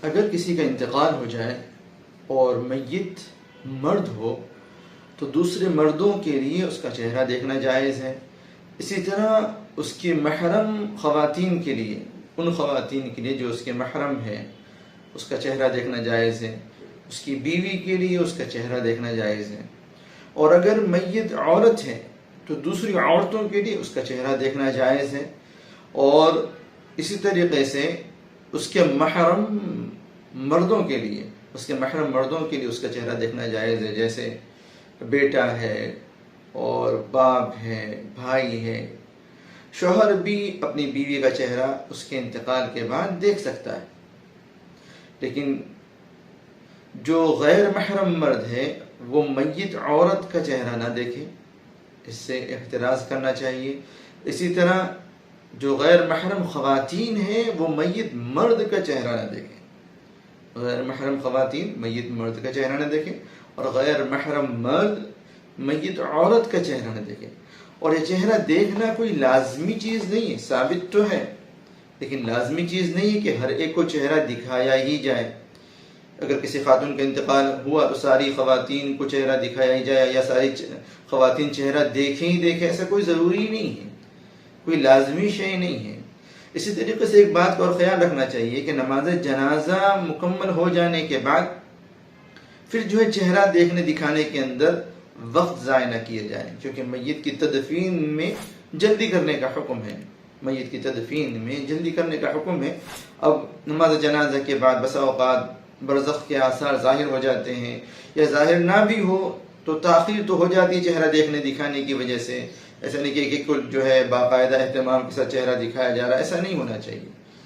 اگر کسی کا انتقال ہو جائے اور میت مرد ہو تو دوسرے مردوں کے لیے اس کا چہرہ دیکھنا جائز ہے. اسی طرح اس کی محرم خواتین کے لیے، ان خواتین کے لیے جو اس کے محرم ہے، اس کا چہرہ دیکھنا جائز ہے. اس کی بیوی کے لیے اس کا چہرہ دیکھنا جائز ہے. اور اگر میت عورت ہے تو دوسری عورتوں کے لیے اس کا چہرہ دیکھنا جائز ہے. اور اسی طریقے سے اس کے محرم مردوں کے لیے، اس کے محرم مردوں کے لیے اس کا چہرہ دیکھنا جائز ہے، جیسے بیٹا ہے اور باپ ہے، بھائی ہے. شوہر بھی اپنی بیوی کا چہرہ اس کے انتقال کے بعد دیکھ سکتا ہے، لیکن جو غیر محرم مرد ہے وہ میت عورت کا چہرہ نہ دیکھے، اس سے احتراز کرنا چاہیے. اسی طرح جو غیر محرم خواتین ہیں وہ میت مرد کا چہرہ نہ دیکھیں. غیر محرم خواتین میت مرد کا چہرہ نہ دیکھیں، اور غیر محرم مرد میت عورت کا چہرہ نہ دیکھیں. اور یہ چہرہ دیکھنا کوئی لازمی چیز نہیں ہے، ثابت تو ہے لیکن لازمی چیز نہیں ہے کہ ہر ایک کو چہرہ دکھایا ہی جائے. اگر کسی خاتون کا انتقال ہوا تو ساری خواتین کو چہرہ دکھایا ہی جائے یا ساری خواتین چہرہ دیکھیں ہی دیکھیں، ایسا کوئی ضروری نہیں ہے، کوئی لازمی شے نہیں ہے. اسی طریقے سے ایک بات کا اور خیال رکھنا چاہیے کہ نماز جنازہ مکمل ہو جانے کے بعد پھر جو ہے چہرہ دیکھنے دکھانے کے اندر وقت ضائع نہ کیا جائے، کیونکہ میت کی تدفین میں جلدی کرنے کا حکم ہے. میت کی تدفین میں جلدی کرنے کا حکم ہے. اب نماز جنازہ کے بعد بسا اوقات برزخ کے آثار ظاہر ہو جاتے ہیں، یا ظاہر نہ بھی ہو تو تاخیر تو ہو جاتی ہے چہرہ دیکھنے دکھانے کی وجہ سے. ایسا نہیں کہ جو ہے باقاعدہ اہتمام کے ساتھ چہرہ دکھایا جا رہا ہے، ایسا نہیں ہونا چاہیے.